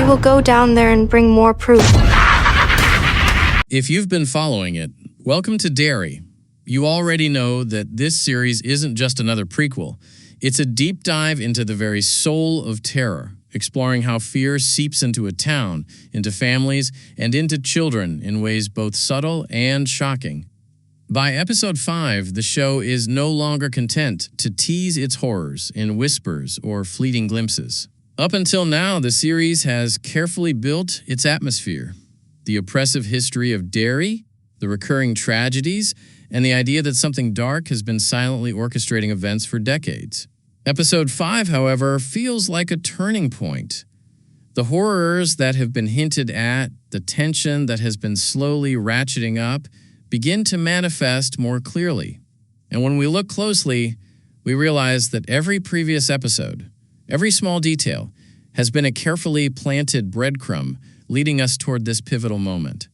I will go down there and bring more proof. If you've been following it, welcome to Derry. You already know that this series isn't just another prequel. It's a deep dive into the very soul of terror, exploring how fear seeps into a town, into families, and into children in ways both subtle and shocking. By episode 5, the show is no longer content to tease its horrors in whispers or fleeting glimpses. Up until now, the series has carefully built its atmosphere. The oppressive history of Derry, the recurring tragedies, and the idea that something dark has been silently orchestrating events for decades. Episode 5, however, feels like a turning point. The horrors that have been hinted at, the tension that has been slowly ratcheting up, begin to manifest more clearly. And when we look closely, we realize that every previous episode, every small detail, has been a carefully planted breadcrumb leading us toward this pivotal moment.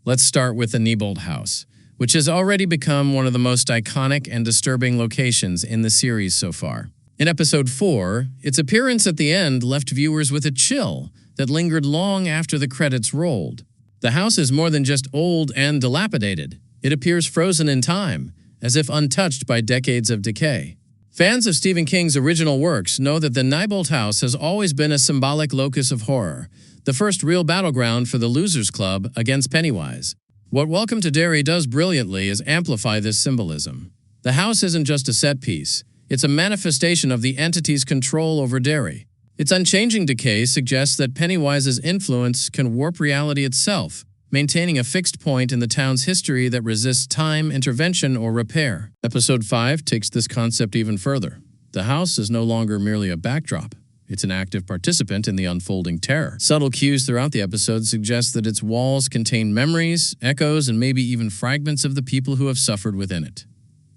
Let's start with the Neibolt house, which has already become one of the most iconic and disturbing locations in the series so far. In episode 4, its appearance at the end left viewers with a chill that lingered long after the credits rolled. The house is more than just old and dilapidated. It appears frozen in time, as if untouched by decades of decay. Fans of Stephen King's original works know that the Neibolt house has always been a symbolic locus of horror, the first real battleground for the Losers Club against Pennywise. What Welcome to Derry does brilliantly is amplify this symbolism. The house isn't just a set piece, it's a manifestation of the entity's control over Derry. Its unchanging decay suggests that Pennywise's influence can warp reality itself, maintaining a fixed point in the town's history that resists time, intervention, or repair. Episode 5 takes this concept even further. The house is no longer merely a backdrop. It's an active participant in the unfolding terror. Subtle cues throughout the episode suggest that its walls contain memories, echoes, and maybe even fragments of the people who have suffered within it.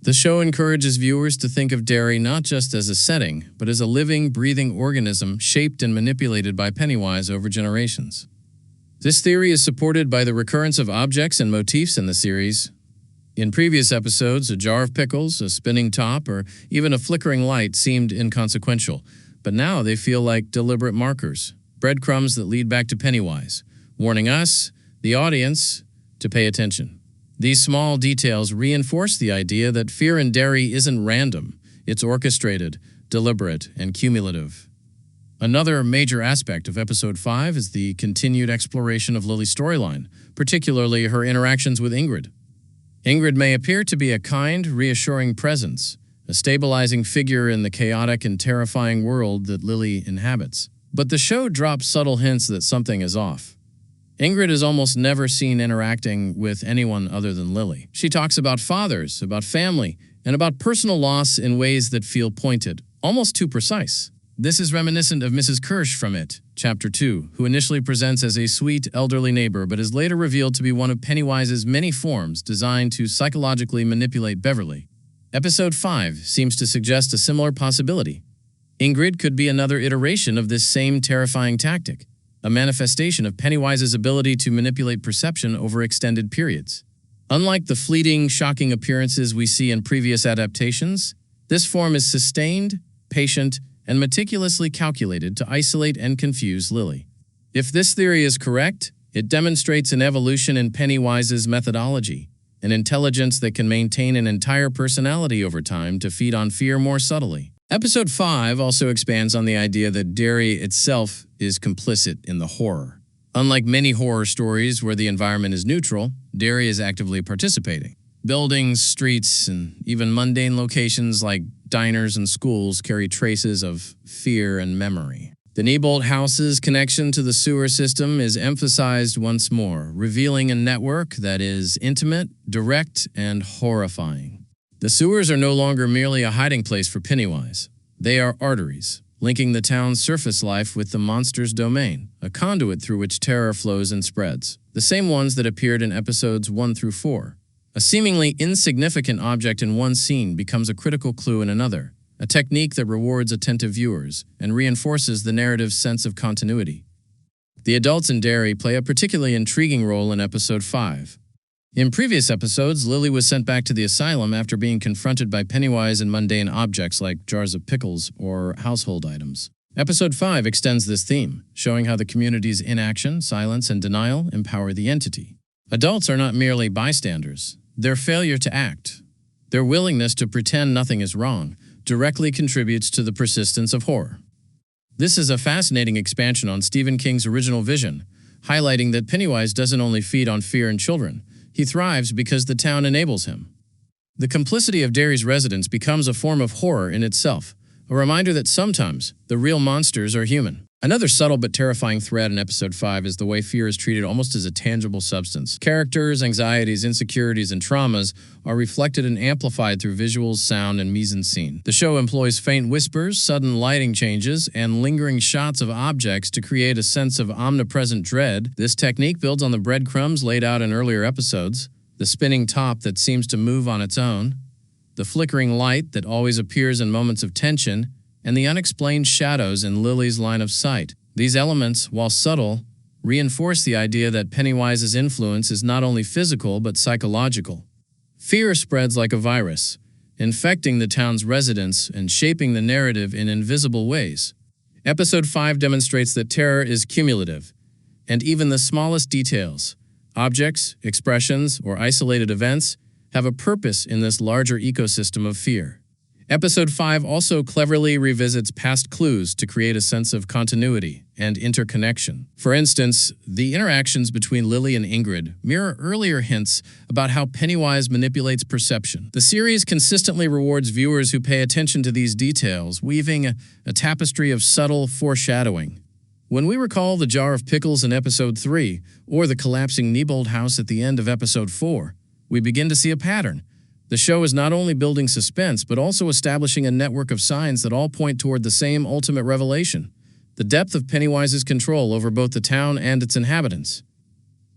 The show encourages viewers to think of Derry not just as a setting, but as a living, breathing organism shaped and manipulated by Pennywise over generations. This theory is supported by the recurrence of objects and motifs in the series. In previous episodes, a jar of pickles, a spinning top, or even a flickering light seemed inconsequential, but now they feel like deliberate markers, breadcrumbs that lead back to Pennywise, warning us, the audience, to pay attention. These small details reinforce the idea that fear in Derry isn't random, it's orchestrated, deliberate, and cumulative. Another major aspect of episode 5 is the continued exploration of Lily's storyline, particularly her interactions with Ingrid. Ingrid may appear to be a kind, reassuring presence, a stabilizing figure in the chaotic and terrifying world that Lily inhabits. But the show drops subtle hints that something is off. Ingrid is almost never seen interacting with anyone other than Lily. She talks about fathers, about family, and about personal loss in ways that feel pointed, almost too precise. This is reminiscent of Mrs. Kirsch from It, Chapter 2, who initially presents as a sweet, elderly neighbor but is later revealed to be one of Pennywise's many forms designed to psychologically manipulate Beverly. Episode 5 seems to suggest a similar possibility. Ingrid could be another iteration of this same terrifying tactic, a manifestation of Pennywise's ability to manipulate perception over extended periods. Unlike the fleeting, shocking appearances we see in previous adaptations, this form is sustained, patient, and meticulously calculated to isolate and confuse Lily. If this theory is correct, it demonstrates an evolution in Pennywise's methodology, an intelligence that can maintain an entire personality over time to feed on fear more subtly. Episode 5 also expands on the idea that Derry itself is complicit in the horror. Unlike many horror stories where the environment is neutral, Derry is actively participating. Buildings, streets, and even mundane locations like diners and schools carry traces of fear and memory. The Neibolt house's connection to the sewer system is emphasized once more, revealing a network that is intimate, direct, and horrifying. The sewers are no longer merely a hiding place for Pennywise. They are arteries, linking the town's surface life with the monster's domain, a conduit through which terror flows and spreads, the same ones that appeared in episodes 1 through 4. A seemingly insignificant object in one scene becomes a critical clue in another, a technique that rewards attentive viewers and reinforces the narrative's sense of continuity. The adults in Derry play a particularly intriguing role in episode 5. In previous episodes, Lily was sent back to the asylum after being confronted by Pennywise and mundane objects like jars of pickles or household items. Episode 5 extends this theme, showing how the community's inaction, silence, and denial empower the entity. Adults are not merely bystanders. Their failure to act, their willingness to pretend nothing is wrong, directly contributes to the persistence of horror. This is a fascinating expansion on Stephen King's original vision, highlighting that Pennywise doesn't only feed on fear in children, he thrives because the town enables him. The complicity of Derry's residents becomes a form of horror in itself, a reminder that sometimes the real monsters are human. Another subtle but terrifying thread in Episode 5 is the way fear is treated almost as a tangible substance. Characters, anxieties, insecurities, and traumas are reflected and amplified through visuals, sound, and mise-en-scene. The show employs faint whispers, sudden lighting changes, and lingering shots of objects to create a sense of omnipresent dread. This technique builds on the breadcrumbs laid out in earlier episodes, the spinning top that seems to move on its own, the flickering light that always appears in moments of tension, and the unexplained shadows in Lily's line of sight. These elements, while subtle, reinforce the idea that Pennywise's influence is not only physical but psychological. Fear spreads like a virus, infecting the town's residents and shaping the narrative in invisible ways. Episode 5 demonstrates that terror is cumulative, and even the smallest details, objects, expressions, or isolated events, have a purpose in this larger ecosystem of fear. Episode 5 also cleverly revisits past clues to create a sense of continuity and interconnection. For instance, the interactions between Lily and Ingrid mirror earlier hints about how Pennywise manipulates perception. The series consistently rewards viewers who pay attention to these details, weaving a tapestry of subtle foreshadowing. When we recall the jar of pickles in Episode 3 or the collapsing Neibold house at the end of Episode 4, we begin to see a pattern. The show is not only building suspense, but also establishing a network of signs that all point toward the same ultimate revelation: the depth of Pennywise's control over both the town and its inhabitants.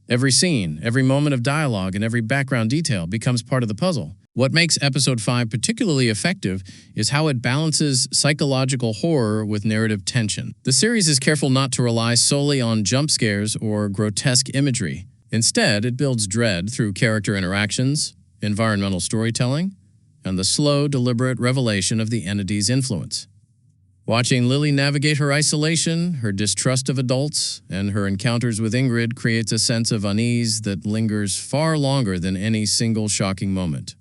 Every scene, every moment of dialogue, and every background detail becomes part of the puzzle. What makes Episode 5 particularly effective is how it balances psychological horror with narrative tension. The series is careful not to rely solely on jump scares or grotesque imagery. Instead, it builds dread through character interactions, environmental storytelling, and the slow, deliberate revelation of the entity's influence. Watching Lily navigate her isolation, her distrust of adults, and her encounters with Ingrid creates a sense of unease that lingers far longer than any single shocking moment.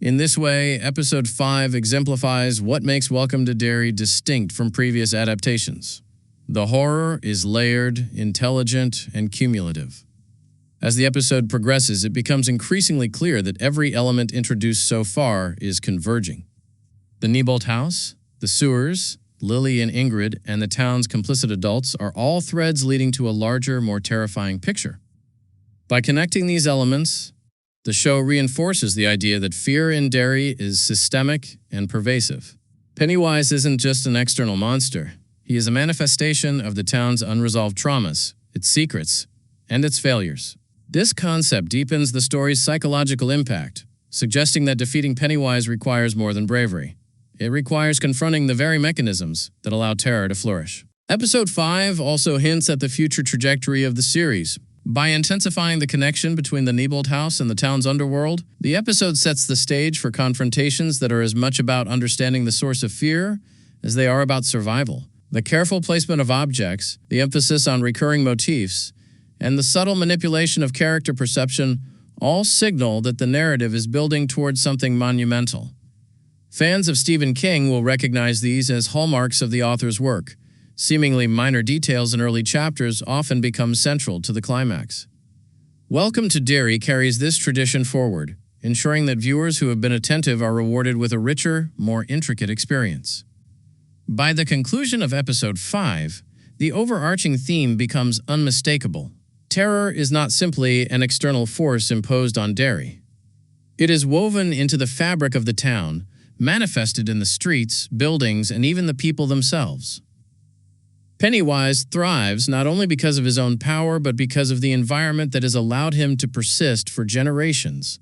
In this way, Episode 5 exemplifies what makes Welcome to Derry distinct from previous adaptations. The horror is layered, intelligent, and cumulative. As the episode progresses, it becomes increasingly clear that every element introduced so far is converging. The Neibold house, the sewers, Lily and Ingrid, and the town's complicit adults are all threads leading to a larger, more terrifying picture. By connecting these elements, the show reinforces the idea that fear in Derry is systemic and pervasive. Pennywise isn't just an external monster. He is a manifestation of the town's unresolved traumas, its secrets, and its failures. This concept deepens the story's psychological impact, suggesting that defeating Pennywise requires more than bravery. It requires confronting the very mechanisms that allow terror to flourish. Episode 5 also hints at the future trajectory of the series. By intensifying the connection between the Neibold house and the town's underworld, the episode sets the stage for confrontations that are as much about understanding the source of fear as they are about survival. The careful placement of objects, the emphasis on recurring motifs, and the subtle manipulation of character perception all signal that the narrative is building towards something monumental. Fans of Stephen King will recognize these as hallmarks of the author's work. Seemingly minor details in early chapters often become central to the climax. Welcome to Derry carries this tradition forward, ensuring that viewers who have been attentive are rewarded with a richer, more intricate experience. By the conclusion of Episode 5, the overarching theme becomes unmistakable. Terror is not simply an external force imposed on Derry. It is woven into the fabric of the town, manifested in the streets, buildings, and even the people themselves. Pennywise thrives not only because of his own power, but because of the environment that has allowed him to persist for generations.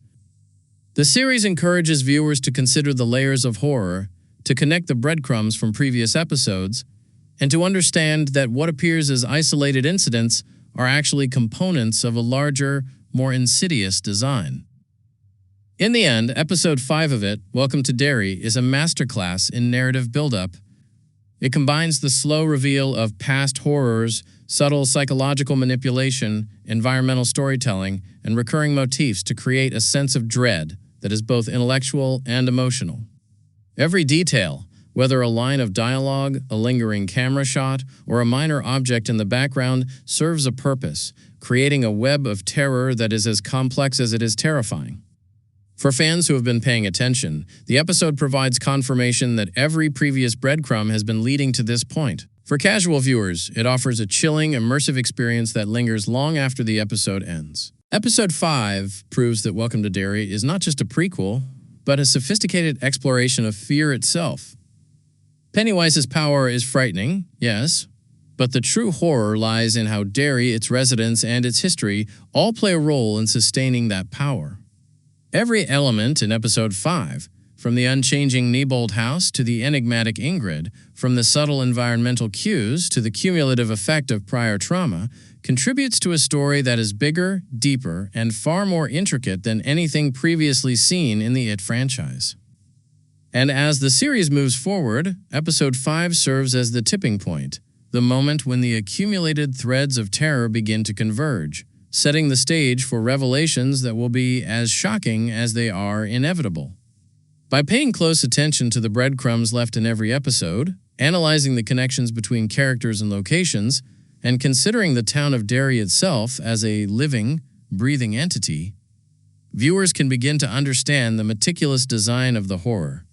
The series encourages viewers to consider the layers of horror, to connect the breadcrumbs from previous episodes, and to understand that what appears as isolated incidents are actually components of a larger, more insidious design. In the end, Episode 5 of it, Welcome to Derry, is a masterclass in narrative buildup, It combines the slow reveal of past horrors, subtle psychological manipulation, environmental storytelling, and recurring motifs to create a sense of dread that is both intellectual and emotional. Every detail, whether a line of dialogue, a lingering camera shot, or a minor object in the background, serves a purpose, creating a web of terror that is as complex as it is terrifying. For fans who have been paying attention, the episode provides confirmation that every previous breadcrumb has been leading to this point. For casual viewers, it offers a chilling, immersive experience that lingers long after the episode ends. Episode 5 proves that Welcome to Derry is not just a prequel, but a sophisticated exploration of fear itself. Pennywise's power is frightening, yes, but the true horror lies in how Derry, its residents, and its history all play a role in sustaining that power. Every element in Episode 5, from the unchanging Neibold house to the enigmatic Ingrid, from the subtle environmental cues to the cumulative effect of prior trauma, contributes to a story that is bigger, deeper, and far more intricate than anything previously seen in the It franchise. And as the series moves forward, Episode 5 serves as the tipping point, the moment when the accumulated threads of terror begin to converge, setting the stage for revelations that will be as shocking as they are inevitable. By paying close attention to the breadcrumbs left in every episode, analyzing the connections between characters and locations, and considering the town of Derry itself as a living, breathing entity, viewers can begin to understand the meticulous design of the horror.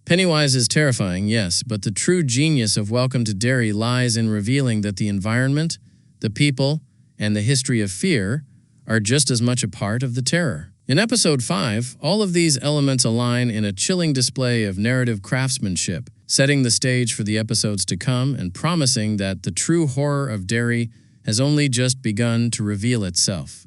Pennywise is terrifying, yes, but the true genius of Welcome to Derry lies in revealing that the environment, the people, and the history of fear are just as much a part of the terror. In Episode 5, all of these elements align in a chilling display of narrative craftsmanship, setting the stage for the episodes to come and promising that the true horror of Derry has only just begun to reveal itself.